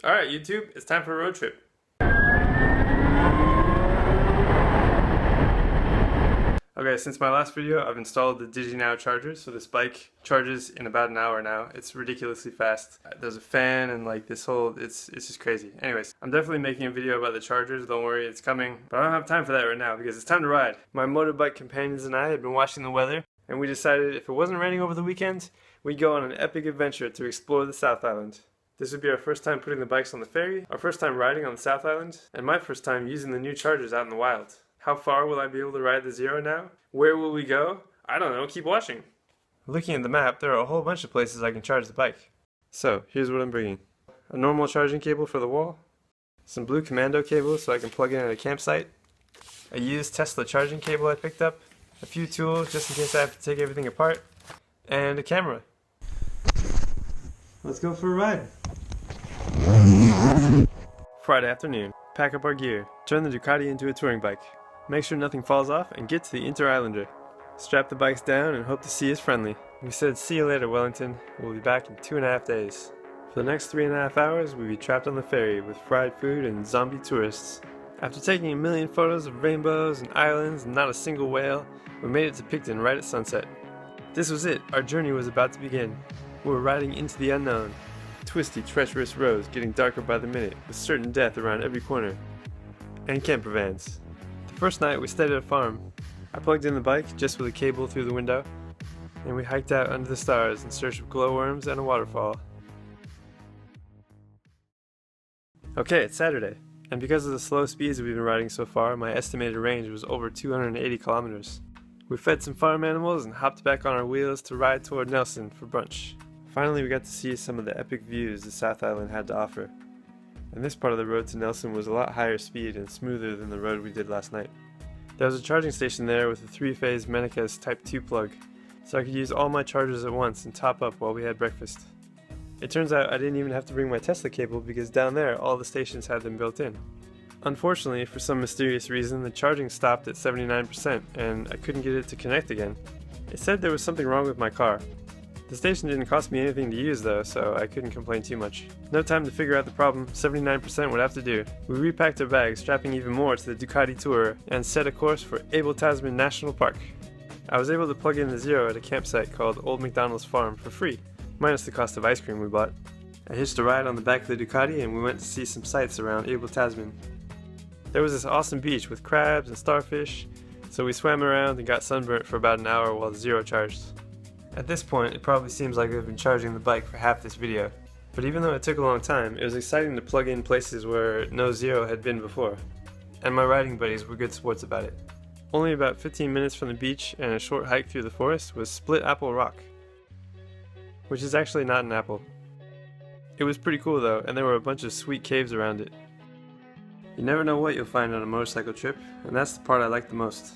Alright YouTube, it's time for a road trip. Okay, since my last video, I've installed the DigiNow charger, so this bike charges in about an hour now. It's ridiculously fast. There's a fan and like this whole, it's just crazy. Anyways, I'm definitely making a video about the chargers, don't worry, it's coming. But I don't have time for that right now because it's time to ride. My motorbike companions and I had been watching the weather, and we decided if it wasn't raining over the weekend, we'd go on an epic adventure to explore the South Island. This would be our first time putting the bikes on the ferry, our first time riding on the South Island, and my first time using the new chargers out in the wild. How far will I be able to ride the Zero now? Where will we go? I don't know, keep watching. Looking at the map, there are a whole bunch of places I can charge the bike. So, here's what I'm bringing. A normal charging cable for the wall, some blue commando cables so I can plug in at a campsite, a used Tesla charging cable I picked up, a few tools just in case I have to take everything apart, and a camera. Let's go for a ride. Friday afternoon. Pack up our gear, turn the Ducati into a touring bike, make sure nothing falls off, and get to the Interislander. Strap the bikes down and hope the sea is friendly. We said see you later Wellington, we'll be back in 2.5 days. For the next 3.5 hours we'll be trapped on the ferry with fried food and zombie tourists. After taking a million photos of rainbows and islands and not a single whale, we made it to Picton right at sunset. This was it, our journey was about to begin. We were riding into the unknown. Twisty, treacherous roads getting darker by the minute, with certain death around every corner. And camper vans. The first night we stayed at a farm. I plugged in the bike, just with a cable through the window, and we hiked out under the stars in search of glowworms and a waterfall. Okay, it's Saturday, and because of the slow speeds we've been riding so far, my estimated range was over 280 kilometers. We fed some farm animals and hopped back on our wheels to ride toward Nelson for brunch. Finally, we got to see some of the epic views the South Island had to offer. And this part of the road to Nelson was a lot higher speed and smoother than the road we did last night. There was a charging station there with a 3-phase Mennekes Type 2 plug, so I could use all my chargers at once and top up while we had breakfast. It turns out I didn't even have to bring my Tesla cable because down there all the stations had them built in. Unfortunately, for some mysterious reason, the charging stopped at 79% and I couldn't get it to connect again. It said there was something wrong with my car. The station didn't cost me anything to use though, so I couldn't complain too much. No time to figure out the problem, 79% would have to do. We repacked our bags, strapping even more to the Ducati tourer, and set a course for Abel Tasman National Park. I was able to plug in the Zero at a campsite called Old McDonald's Farm for free, minus the cost of ice cream we bought. I hitched a ride on the back of the Ducati and we went to see some sights around Abel Tasman. There was this awesome beach with crabs and starfish, so we swam around and got sunburnt for about an hour while the Zero charged. At this point, it probably seems like I've been charging the bike for half this video, but even though it took a long time, it was exciting to plug in places where no Zero had been before, and my riding buddies were good sports about it. Only about 15 minutes from the beach and a short hike through the forest was Split Apple Rock, which is actually not an apple. It was pretty cool though, and there were a bunch of sweet caves around it. You never know what you'll find on a motorcycle trip, and that's the part I like the most.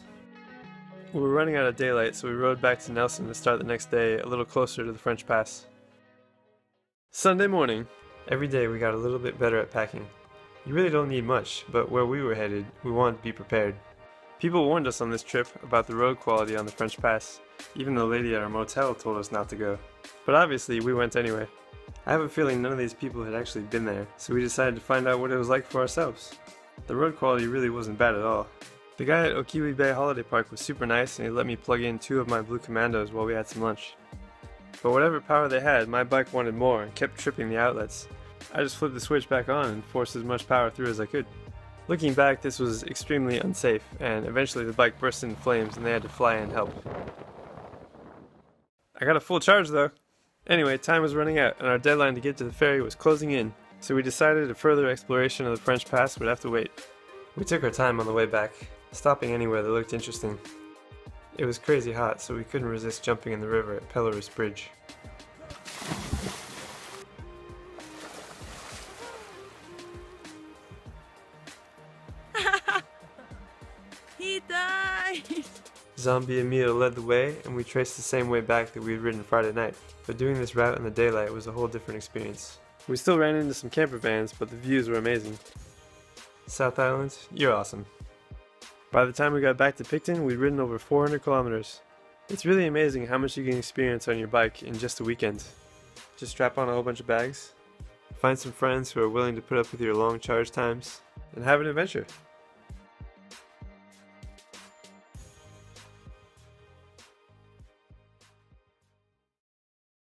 We were running out of daylight, so we rode back to Nelson to start the next day a little closer to the French Pass. Sunday morning. Every day we got a little bit better at packing. You really don't need much, but where we were headed, we wanted to be prepared. People warned us on this trip about the road quality on the French Pass. Even the lady at our motel told us not to go. But obviously we went anyway. I have a feeling none of these people had actually been there, so we decided to find out what it was like for ourselves. The road quality really wasn't bad at all. The guy at Okiwi Bay Holiday Park was super nice and he let me plug in 2 of my blue commandos while we had some lunch. But whatever power they had, my bike wanted more and kept tripping the outlets. I just flipped the switch back on and forced as much power through as I could. Looking back, this was extremely unsafe, and eventually the bike burst into flames and they had to fly in and help. I got a full charge though. Anyway, time was running out and our deadline to get to the ferry was closing in, so we decided a further exploration of the French Pass would have to wait. We took our time on the way back, stopping anywhere that looked interesting. It was crazy hot, so we couldn't resist jumping in the river at Pellerus Bridge. He died! Zombie Emile led the way, and we traced the same way back that we had ridden Friday night, but doing this route in the daylight was a whole different experience. We still ran into some camper vans, but the views were amazing. South Island, you're awesome. By the time we got back to Picton, we'd ridden over 400 kilometers. It's really amazing how much you can experience on your bike in just a weekend. Just strap on a whole bunch of bags, find some friends who are willing to put up with your long charge times, and have an adventure.